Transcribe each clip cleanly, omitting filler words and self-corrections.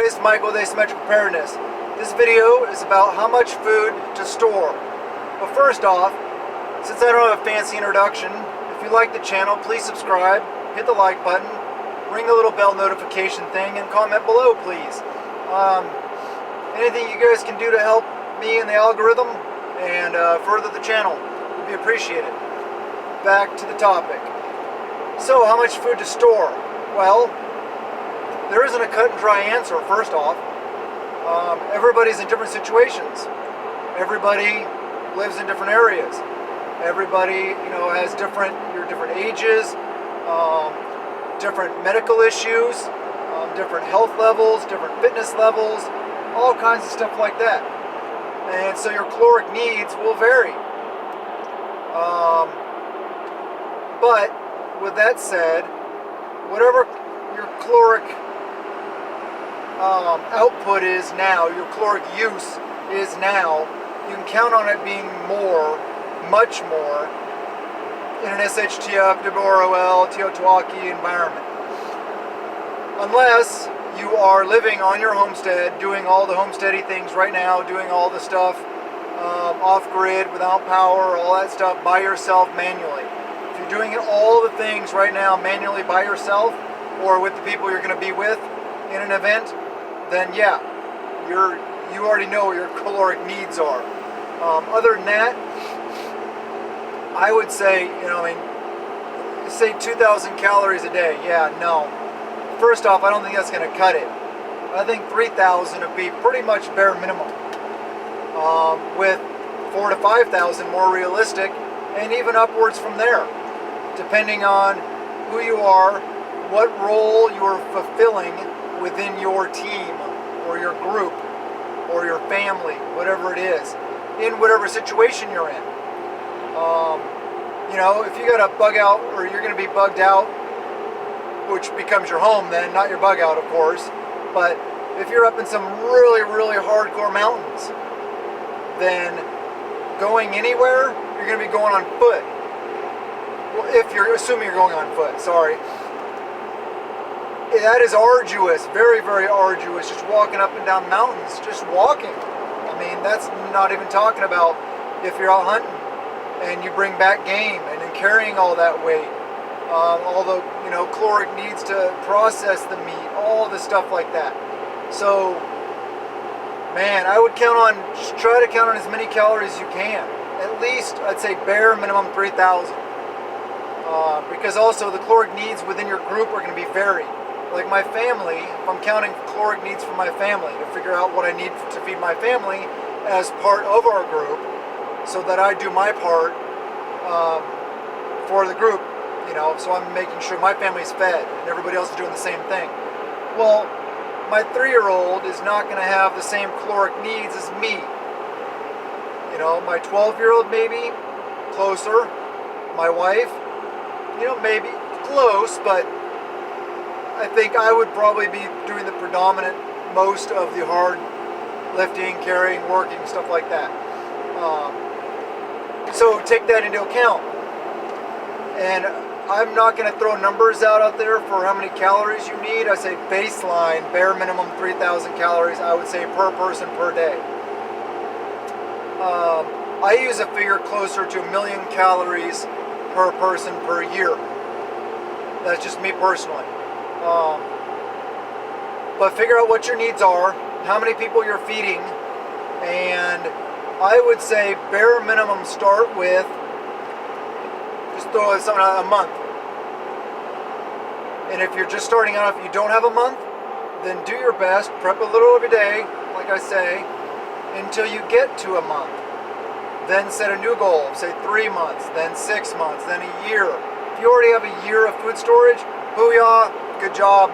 this is Michael with Asymmetrical Preparedness. This video is about how much food to store. But first off, since I don't have a fancy introduction, if you like the channel, please subscribe, hit the like button, ring the little bell notification thing, and comment below, please. Anything you guys can do to help me in the algorithm and further the channel would be appreciated. Back to the topic. So, how much food to store? Well, there isn't a cut and dry answer, first off. Everybody's in different situations. Everybody lives in different areas. Everybody, has different ages, different medical issues, different health levels, different fitness levels, all kinds of stuff like that. And so your caloric needs will vary. But with that said, whatever your caloric output is now, your caloric use is now, you can count on it being more, much more, in an SHTF, WROL, Teotihuacan environment. Unless you are living on your homestead, doing all the homesteady things right now, doing all the stuff off-grid, without power, all that stuff by yourself manually. If you're doing all the things right now manually by yourself, or with the people you're going to be with in an event, then yeah, you already know what your caloric needs are. Other than that, I would say, say 2,000 calories a day. Yeah, no. First off, I don't think that's going to cut it. I think 3,000 would be pretty much bare minimum. With 4,000 to 5,000 more realistic, and even upwards from there, depending on who you are, what role you are fulfilling within your team or your group or your family, whatever it is, in whatever situation you're in. If you got a bug out, or you're going to be bugged out, which becomes your home then, not your bug out, of course, but if you're up in some really, really hardcore mountains, then going anywhere, you're going to be going on foot. Well, if you're assuming you're going on foot, sorry. That is arduous, very, very arduous, just walking up and down mountains, just walking. I mean, that's not even talking about if you're out hunting and you bring back game and then carrying all that weight, all the, caloric needs to process the meat, all the stuff like that. So, man, I would try to count on as many calories as you can. At least, I'd say bare minimum 3,000. Because also the caloric needs within your group are going to be varied. Like my family, if I'm counting caloric needs for my family to figure out what I need to feed my family as part of our group, so that I do my part for the group, so I'm making sure my family's fed and everybody else is doing the same thing. Well, my 3-year-old is not going to have the same caloric needs as me. My 12-year-old maybe, closer. My wife, maybe close, but I think I would probably be doing the predominant most of the hard lifting, carrying, working, stuff like that. So take that into account. And I'm not going to throw numbers out there for how many calories you need. I say baseline, bare minimum 3,000 calories, I would say per person per day. I use a figure closer to 1,000,000 calories per person per year. That's just me personally. But figure out what your needs are, how many people you're feeding, and I would say bare minimum start with, just throw something out, a month. And if you're just starting out, if you don't have a month, then do your best, prep a little every day, like I say, until you get to a month. Then set a new goal, say 3 months, then 6 months, then a year. If you already have a year of food storage, booyah, good job.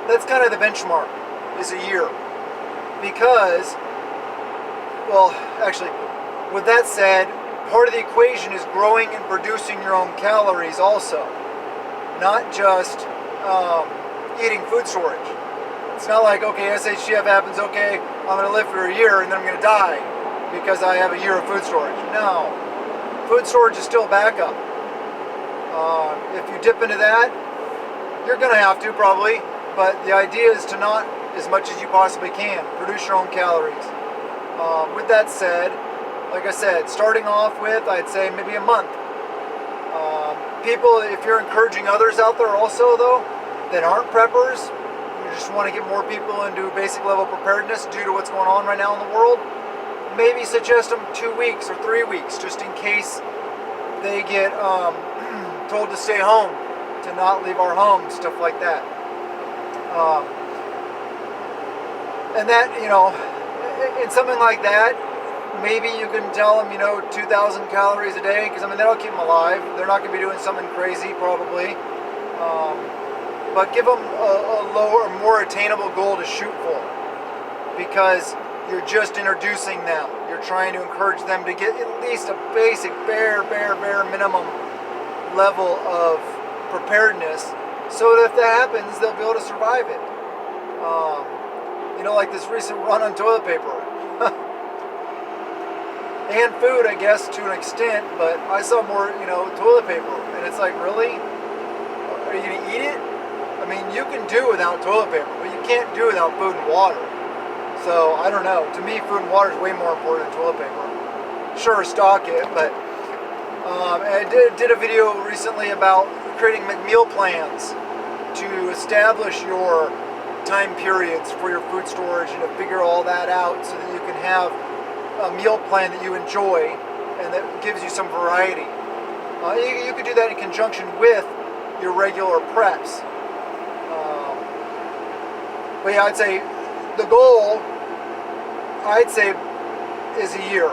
That's kind of the benchmark, is a year. Because, well, actually, with that said, part of the equation is growing and producing your own calories also. Not just eating food storage. It's not like, okay, SHTF happens, okay, I'm going to live for a year and then I'm going to die because I have a year of food storage. No. Food storage is still backup. If you dip into that, you're going to have to probably, But the idea is to not, as much as you possibly can, produce your own calories. With that said, like I said, starting off with, I'd say maybe a month. People, if you're encouraging others out there also, though, that aren't preppers, you just want to get more people into basic level preparedness due to what's going on right now in the world, maybe suggest them 2 weeks or 3 weeks, just in case they get told to stay home, to not leave our homes, stuff like that. And that, in something like that, maybe you can tell them, 2,000 calories a day, because that'll keep them alive. They're not going to be doing something crazy, probably. But give them a lower, more attainable goal to shoot for, because you're just introducing them. You're trying to encourage them to get at least a basic, bare minimum level of preparedness, so that if that happens, they'll be able to survive it. Like this recent run on toilet paper. And food, I guess, to an extent, but I saw more, toilet paper. And it's like, really? Are you going to eat it? You can do without toilet paper, but you can't do without food and water. So, I don't know. To me, food and water is way more important than toilet paper. Sure, stock it, but I did a video recently about creating meal plans to establish your time periods for your food storage and to figure all that out so that you can have a meal plan that you enjoy and that gives you some variety. You could do that in conjunction with your regular preps. But yeah, I'd say the goal, is a year.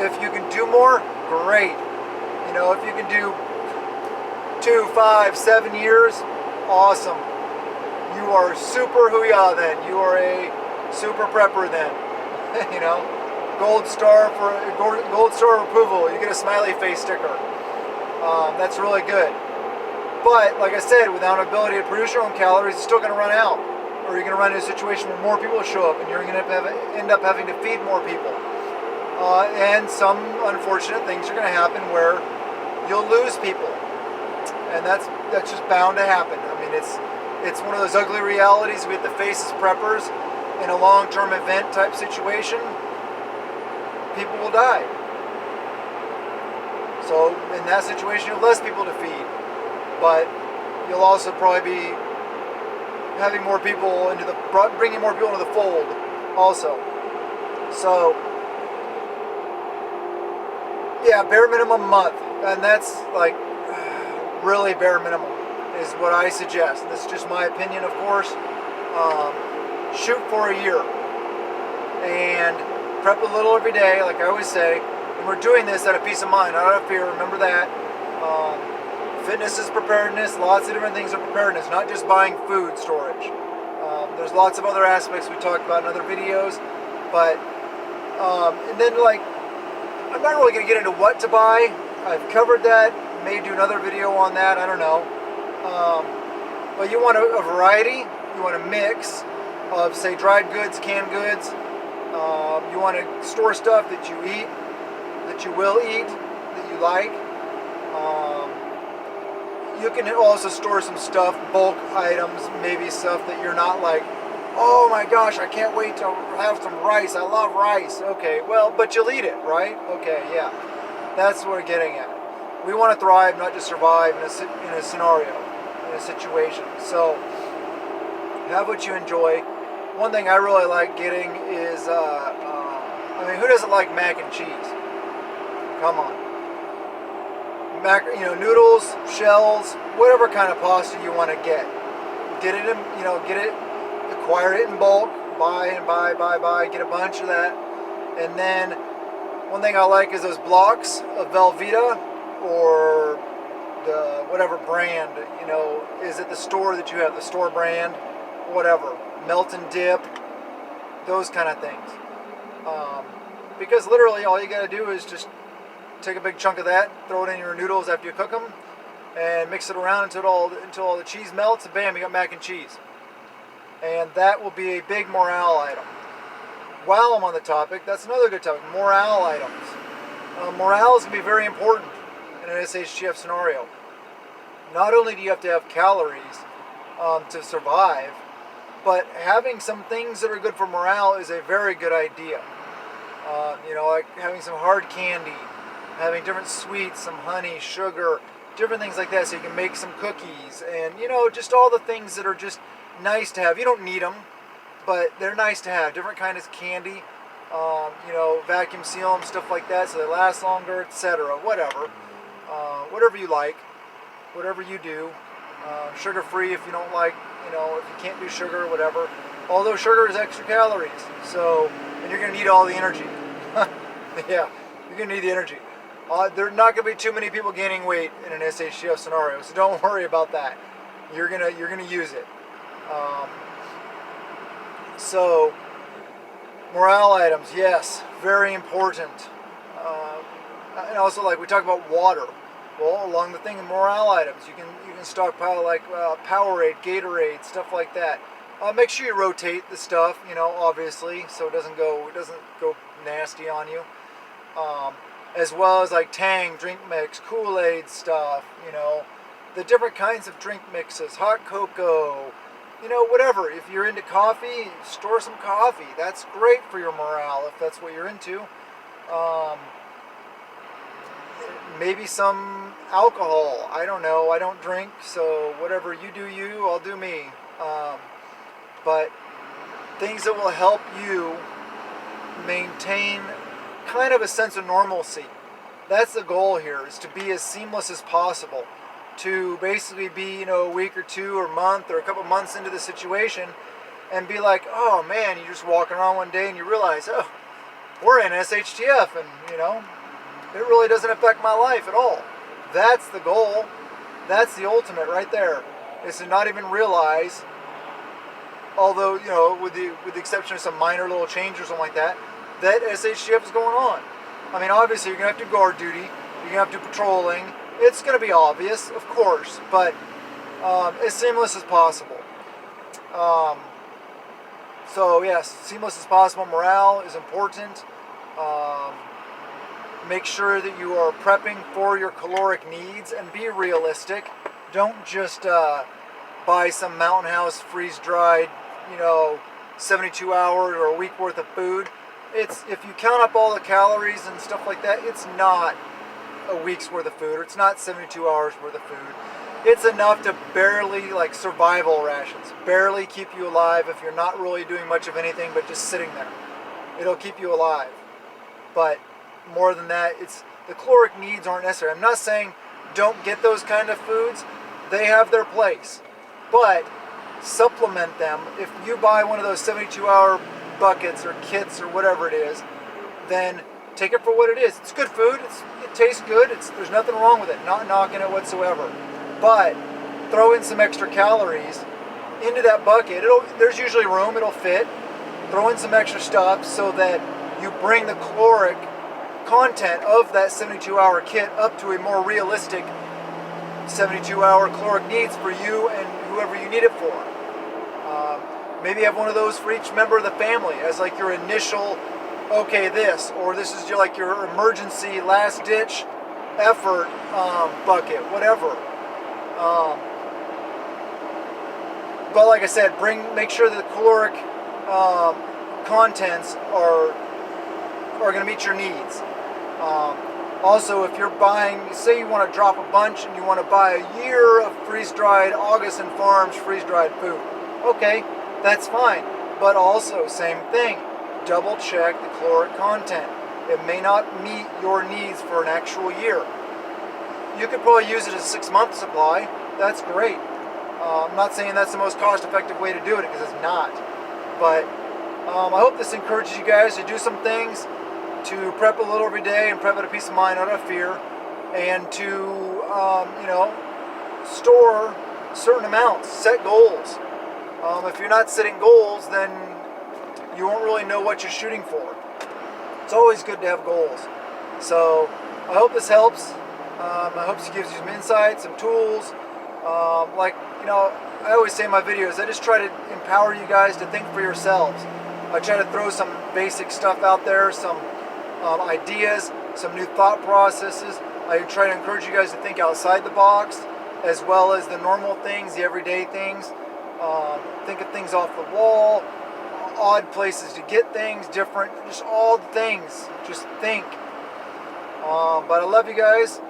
If you can do more, great. If you can do 2, 5, 7 years, awesome. You are super hoo-yah then. You are a super prepper then. Gold star of approval. You get a smiley face sticker. That's really good. But like I said, without an ability to produce your own calories, it's still going to run out. Or you're going to run into a situation where more people show up, and you're going to end up having to feed more people. And some unfortunate things are going to happen where you'll lose people, and that's just bound to happen. It's one of those ugly realities we have to face as preppers. In a long-term event type situation, people will die. So in that situation, you have less people to feed, but you'll also probably be having more people bringing more people into the fold also. So yeah, bare minimum month, and that's like really bare minimum is what I suggest. This is just my opinion, of course. Shoot for a year and prep a little every day, like I always say. And we're doing this out of peace of mind, not out of fear. Remember that. Fitness is preparedness. Lots of different things are preparedness, not just buying food storage. There's lots of other aspects we talked about in other videos, but and then I'm not really going to get into what to buy. I've covered that. May do another video on that. I don't know. But you want a variety. You want a mix of, say, dried goods, canned goods. You want to store stuff that you eat, that you will eat, that you like. You can also store some stuff, bulk items, maybe stuff that you're not like, oh my gosh, I can't wait to have some rice. I love rice. Okay, well, but you'll eat it, right? Okay, yeah. That's what we're getting at. We want to thrive, not just survive in a scenario, in a situation. So, have what you enjoy. One thing I really like getting is, who doesn't like mac and cheese? Come on. Noodles, shells, whatever kind of pasta you want to get. Get it, acquire it in bulk, buy, get a bunch of that. And then, one thing I like is those blocks of Velveeta, or the whatever brand, is at the store that you have, the store brand, whatever, melt and dip, those kind of things. Because literally all you got to do is just take a big chunk of that, throw it in your noodles after you cook them, and mix it around until all the cheese melts, and bam, you got mac and cheese. And that will be a big morale item. While I'm on the topic, that's another good topic, morale items. Morale is going to be very important in an SHTF scenario. Not only do you have to have calories to survive, But having some things that are good for morale is a very good idea. Like having some hard candy, having different sweets, some honey, sugar, different things like that, so you can make some cookies, and just all the things that are just nice to have. You don't need them, but they're nice to have. Different kinds of candy, vacuum seal them, stuff like that, so they last longer, etc. Whatever you like, whatever you do. Sugar-free if you don't like, if you can't do sugar or whatever. Although sugar is extra calories, and you're going to need all the energy. Yeah, you're going to need the energy. There are not going to be too many people gaining weight in an SHTF scenario, so don't worry about that. You're gonna use it. So morale items, yes, very important. And also, like we talk about water. Well, along the thing of morale items, you can stockpile like Powerade, Gatorade, stuff like that. Make sure you rotate the stuff, obviously, so it doesn't go nasty on you. As well as like Tang drink mix, Kool-Aid stuff, the different kinds of drink mixes, hot cocoa, whatever. If you're into coffee, store some coffee. That's great for your morale if that's what you're into. Maybe some alcohol. I don't know. I don't drink, so whatever you do you, I'll do me. But things that will help you maintain kind of a sense of normalcy. That's the goal here, is to be as seamless as possible. To basically be, a week or two or month or a couple months into the situation and be like, oh man, you're just walking around one day and you realize, oh, we're in SHTF, and it really doesn't affect my life at all. That's the goal. That's the ultimate right there, is to not even realize, although, with the exception of some minor little change or something like that, that SHTF is going on. I mean, obviously you're going to have to do guard duty, you're going to have to do patrolling. It's going to be obvious, of course, but as seamless as possible. So yes, seamless as possible. Morale is important. Make sure that you are prepping for your caloric needs and be realistic. Don't just buy some Mountain House freeze-dried, 72 hours or a week worth of food. If you count up all the calories and stuff like that, it's not a week's worth of food, or it's not 72 hours worth of food. It's enough to barely, like survival rations, barely keep you alive if you're not really doing much of anything but just sitting there. It'll keep you alive. But more than that, the caloric needs aren't necessary. I'm not saying don't get those kind of foods. They have their place. But supplement them. If you buy one of those 72-hour buckets or kits or whatever it is, then take it for what it is. It's good food. It tastes good. There's nothing wrong with it. Not knocking it whatsoever. But throw in some extra calories into that bucket. There's usually room. It'll fit. Throw in some extra stuff so that you bring the caloric content of that 72-hour kit up to a more realistic 72-hour caloric needs for you and whoever you need it for. Maybe have one of those for each member of the family as like your initial, okay, this, or this is your emergency last-ditch effort bucket, whatever. But like I said, make sure that the caloric contents are going to meet your needs. Also, if you're buying, say you want to drop a bunch and you want to buy a year of freeze-dried Augustin Farms freeze-dried food, okay, that's fine. But also, same thing, double check the caloric content. It may not meet your needs for an actual year. You could probably use it as a 6-month supply. That's great. I'm not saying that's the most cost-effective way to do it, because it's not. But I hope this encourages you guys to do some things, to prep a little every day and prep at a peace of mind, not out of fear, and to store certain amounts, set goals. If you're not setting goals, then you won't really know what you're shooting for. It's always good to have goals. So I hope this helps. I hope this gives you some insights, some tools. I always say in my videos, I just try to empower you guys to think for yourselves. I try to throw some basic stuff out there, some ideas, some new thought processes. I try to encourage you guys to think outside the box, as well as the normal things, the everyday things. Think of things off the wall, odd places to get things, different, just all the things. Just think. But I love you guys.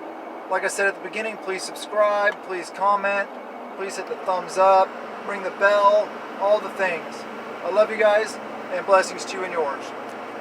Like I said at the beginning, please subscribe, please comment, please hit the thumbs up, ring the bell, all the things. I love you guys, and blessings to you and yours.